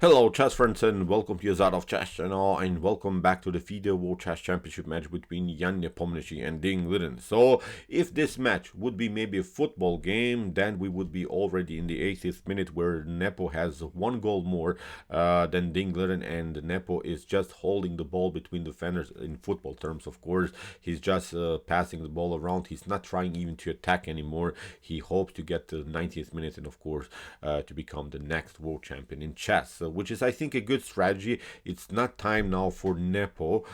Hello chess friends and welcome to Jozarov chess channel and welcome back to the FIDE World Championship match between Jan Nepomniachtchi and Liren. So if this match would be maybe a football game, then we would be already in the 80th minute where Nepo has one goal more than Liren, and Nepo is just holding the ball between defenders in football terms, of course. He's just passing the ball around. He's not trying even to attack anymore. He hopes to get to the 90th minute and of course to become the next world champion in chess, which is, I think, a good strategy. It's not time now for Nepo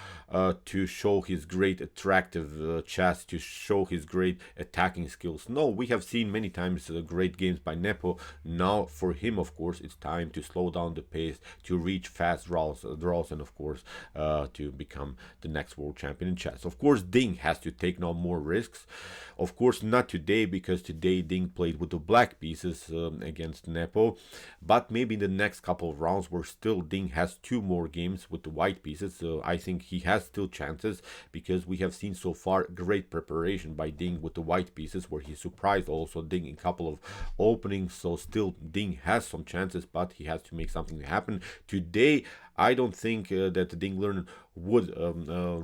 to show his great attractive chess, to show his great attacking skills. No, we have seen many times great games by Nepo. Now, for him, of course, it's time to slow down the pace, to reach fast draws, and of course, to become the next world champion in chess. Of course, Ding has to take now more risks. Of course, not today, because today Ding played with the black pieces against Nepo, but maybe in the next couple of rounds where still Ding has two more games with the white pieces, so I think he has still chances, because we have seen so far great preparation by Ding with the white pieces, where he surprised also Ding in a couple of openings. So still Ding has some chances, but he has to make something happen today. I don't think that Ding Liren would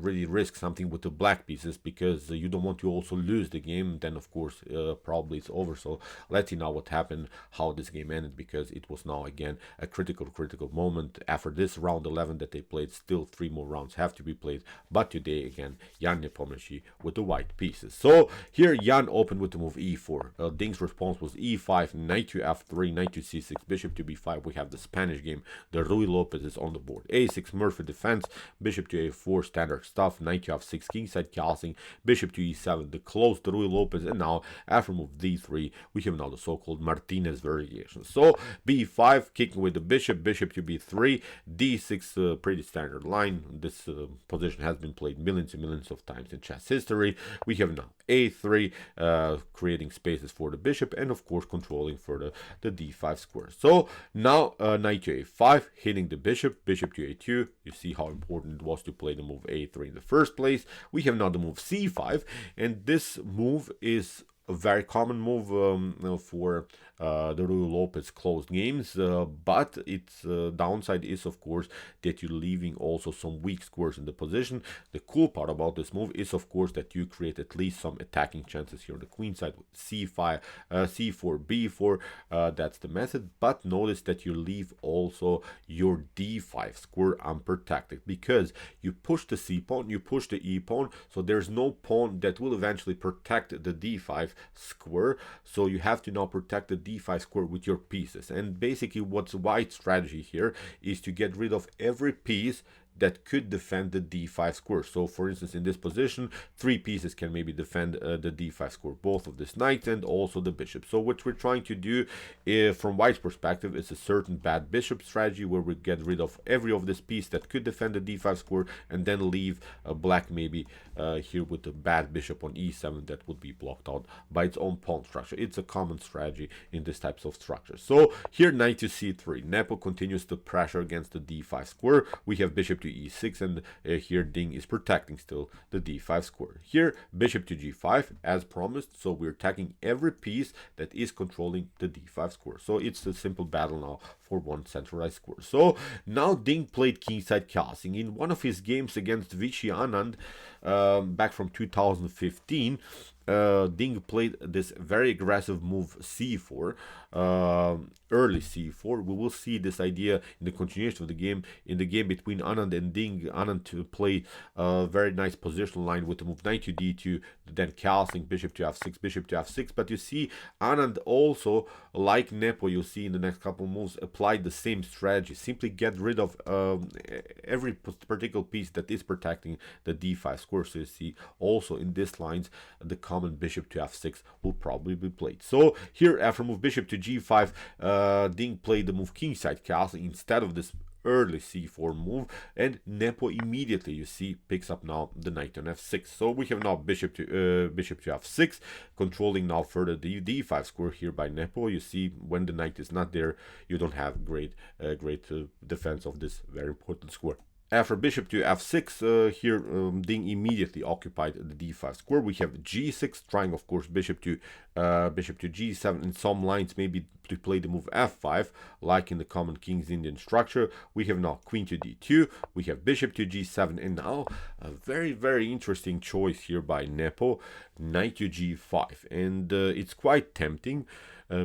really risk something with the black pieces, because you don't want to also lose the game. Then of course probably it's over. So let's see now what happened, how this game ended, because it was now again a critical moment after this round 11 that they played. Still 3 more rounds have to be played, but today again Jan Nepomniachtchi with the white pieces. So here Jan opened with the move e4. Ding's response was e5, knight to f3, knight to c6, bishop to b5. We have the Spanish game. The Ruy Lopez is on the board. a6 Murphy defense, bishop to a4, standard stuff, knight to f6, kingside Carlsen, bishop to e7, the closed Ruy Lopez. And now after move d3 we have now the so-called Martinez variation. So b5, kicking with the bishop, bishop to b3, d6, pretty standard line. This position has been played millions and millions of times in chess history. We have now a3, creating spaces for the bishop, and of course controlling for the d5 square. So now knight to a5, hitting the bishop, bishop to a2. You see how important it was to play the move a3 in the first place. We have now the move c5, and this move is a very common move for the Ruy Lopez closed games, but its downside is of course that you're leaving also some weak squares in the position. The cool part about this move is of course that you create at least some attacking chances here on the queen side with c5, c4, b4. That's the method, but notice that you leave also your d5 square unprotected, because you push the c pawn, you push the e pawn, so there's no pawn that will eventually protect the d5 square. So you have to now protect the d5 square with your pieces. And basically what's white strategy here is to get rid of every piece that could defend the d5 square. So for instance, in this position 3 pieces can maybe defend the d5 square, both of this knight and also the bishop. So what we're trying to do from white's perspective is a certain bad bishop strategy, where we get rid of every of this piece that could defend the d5 square, and then leave black maybe here with the bad bishop on e7 that would be blocked out by its own pawn structure. It's a common strategy in this types of structures. So here knight to c3, Nepo continues the pressure against the d5 square. We have bishop to e6, and here Ding is protecting still the d5 square. Here bishop to g5 as promised, so we're attacking every piece that is controlling the d5 square. So it's a simple battle now for one centralized square. So now Ding played kingside Carlsen in one of his games against Vichy Anand back from 2015. Ding played this very aggressive move c4, early c4. We will see this idea in the continuation of the game, in the game between Anand and Ding. Anand to play a very nice positional line with the move knight to d2, then Carlsen, bishop to f6, bishop to f6. But you see Anand also, like Nepo, you'll see in the next couple of moves, applied the same strategy. Simply get rid of every particular piece that is protecting the d5 square. So you see also in this lines the common bishop to f6 will probably be played. So here after move bishop to g5, Ding played the move kingside Carlsen instead of this early c4 move, and Nepo immediately, you see, picks up now the knight on f6. So we have now bishop to f6, controlling now further the d5 square here by Nepo. You see, when the knight is not there, you don't have great defense of this very important square. After bishop to f6, here Ding immediately occupied the d5 square. We have g6, trying of course bishop to g7 in some lines, maybe to play the move f5, like in the common King's Indian structure. We have now queen to d2, we have bishop to g7, and now a very interesting choice here by Nepo, knight to g5, and it's quite tempting.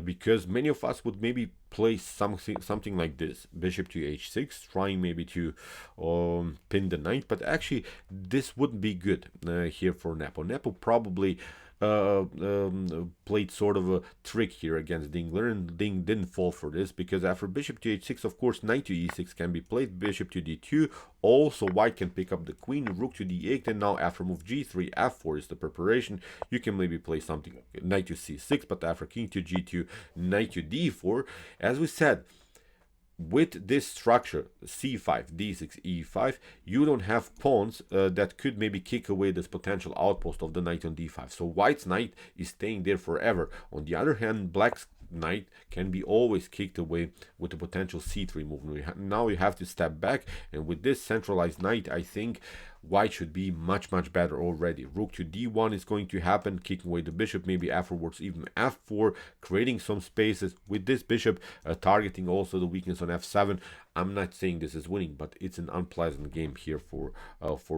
Because many of us would maybe play something like this: bishop to h6, trying maybe to pin the knight. But actually, this wouldn't be good here for Nepo. Nepo probably played sort of a trick here against Ding. Liren. Ding didn't fall for this, because after bishop to h6, of course, knight to e6 can be played, bishop to d2. Also, white can pick up the queen, rook to d8, and now after move g3, f4 is the preparation. You can maybe play something like knight to c6, but after king to g2, knight to d4. As we said, with this structure, c5, d6, e5, you don't have pawns that could maybe kick away this potential outpost of the knight on d5. So white's knight is staying there forever. On the other hand, black's knight can be always kicked away with the potential c3 movement. Now you have to step back, and with this centralized knight, I think white should be much better already. Rook to d1 is going to happen, kicking away the bishop, maybe afterwards even f4, creating some spaces with this bishop, targeting also the weakness on f7. I'm not saying this is winning, but it's an unpleasant game here for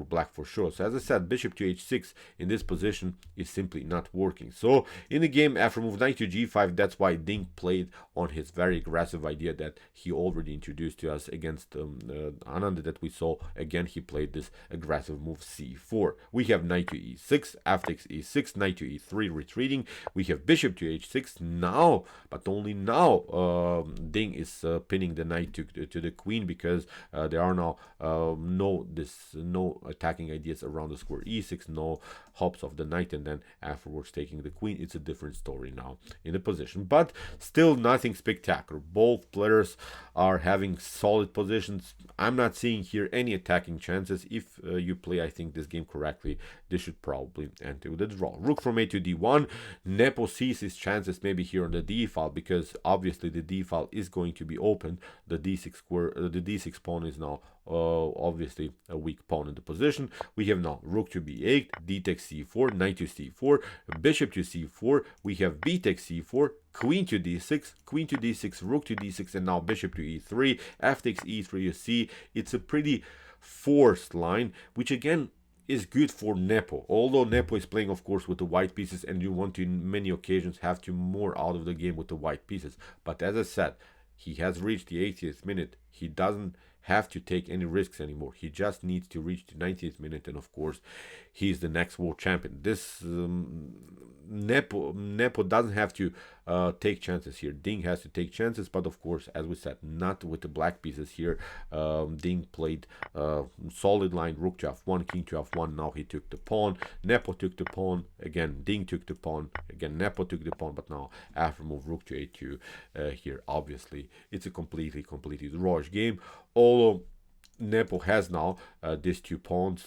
black for sure. So as I said, bishop to h6 in this position is simply not working. So in the game, after move knight to g5, that's why Ding played on his very aggressive idea that he already introduced to us against Anand that we saw. Again, he played this aggressive move c4. We have knight to e6, f takes e6, knight to e3 retreating. We have bishop to h6 now, but only now Ding is pinning the knight to the queen, because there are now no attacking ideas around the square e6, no hops of the knight, and then afterwards taking the queen. It's a different story now in the position, but still nothing spectacular. Both players are having solid positions. I'm not seeing here any attacking chances. If you play, I think, this game correctly, this should probably end with a draw. Rook from a to d1. Nepo sees his chances maybe here on the d file, because obviously the d file is going to be open. The d6 square, the d6 pawn is now obviously a weak pawn in the position. We have now rook to b8, d takes c4, knight to c4, bishop to c4. We have b takes c4, queen to d6, queen to d6, rook to d6, and now bishop to e3, f takes e3. You see, it's a pretty forced line, which again is good for Nepo. Although Nepo is playing, of course, with the white pieces, and you want to, in many occasions, have to more out of the game with the white pieces. But as I said, he has reached the 80th minute. He doesn't have to take any risks anymore. He just needs to reach the 90th minute, and of course, he's the next world champion. This Nepo doesn't have to take chances here. Ding has to take chances, but of course, as we said, not with the black pieces here. Ding played solid line, rook to f1, king to f1. Now he took the pawn. Nepo took the pawn. Again, Ding took the pawn. Again, Nepo took the pawn, but now after move rook to a2 here, obviously, it's a completely drawish game. Although Nepo has now these two pawns.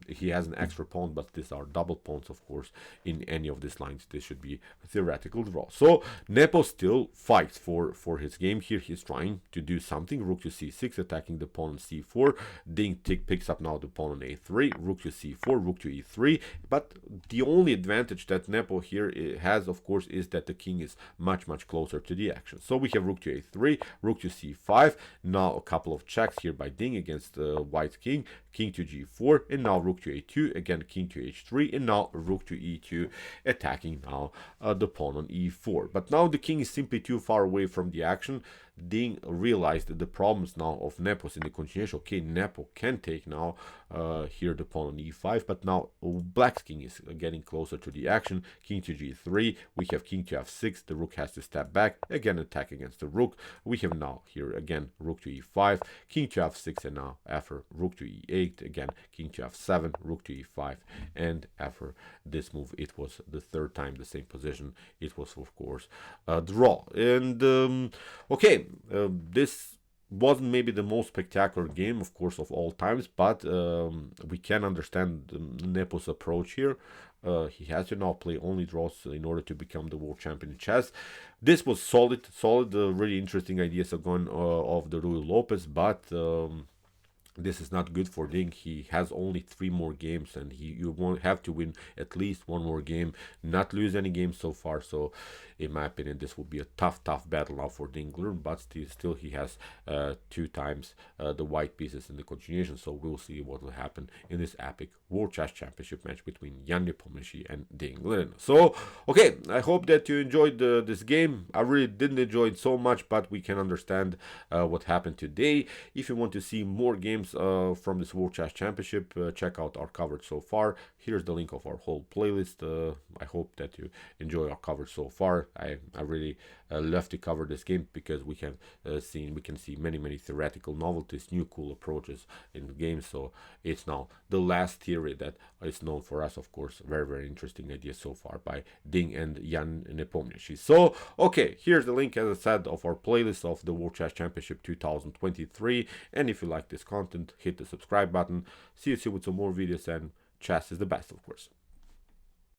He has an extra pawn, but these are double pawns, of course. In any of these lines, this should be a theoretical draw. So Nepo still fights for his game here. He's trying to do something. Rook to c6, attacking the pawn on c4. Ding picks up now the pawn on a3. Rook to c4, rook to e3. But the only advantage that Nepo here has, of course, is that the king is much closer to the action. So we have rook to a3, rook to c5. Now a couple of checks here by Ding against white king, king to g4, and now rook to a2, again king to h3, and now rook to e2, attacking now the pawn on e4. But now the king is simply too far away from the action. Ding realized the problems now of Nepos in the continuation. Okay, Nepo can take now here the pawn on e5, but now black's king is getting closer to the action. King to g3, we have king to f6, the rook has to step back, again attack against the rook. We have now here again rook to e5, king to f6, and now after rook to e8, again king to f7, rook to e5, and after this move, it was the third time the same position. It was, of course, a draw. And okay, this wasn't maybe the most spectacular game, of course, of all times, but we can understand Nepo's approach here. He has to now play only draws in order to become the world champion in chess. This was solid, really interesting ideas are going of the Ruy Lopez, but this is not good for Ding. He has only 3 more games, and you won't have to win at least 1 more game, not lose any games so far. So, in my opinion, this will be a tough battle now for Ding Liren. But still, he has 2 times the white pieces in the continuation. So we'll see what will happen in this epic World Chess Championship match between Jan Nepomniachtchi and Ding Liren. So, okay, I hope that you enjoyed this game. I really didn't enjoy it so much, but we can understand what happened today. If you want to see more games from this World Chess Championship, check out our coverage so far. Here's the link of our whole playlist. I hope that you enjoy our coverage so far. I really love to cover this game because we can see many theoretical novelties, new cool approaches in the game. So it's now the last theory that is known for us. Of course, very interesting idea so far by Ding and Jan Nepomniachtchi. So okay, here's the link, as I said, of our playlist of the World Chess Championship 2023. And if you like this content, hit the subscribe button. See you soon with some more videos, and chess is the best, of course.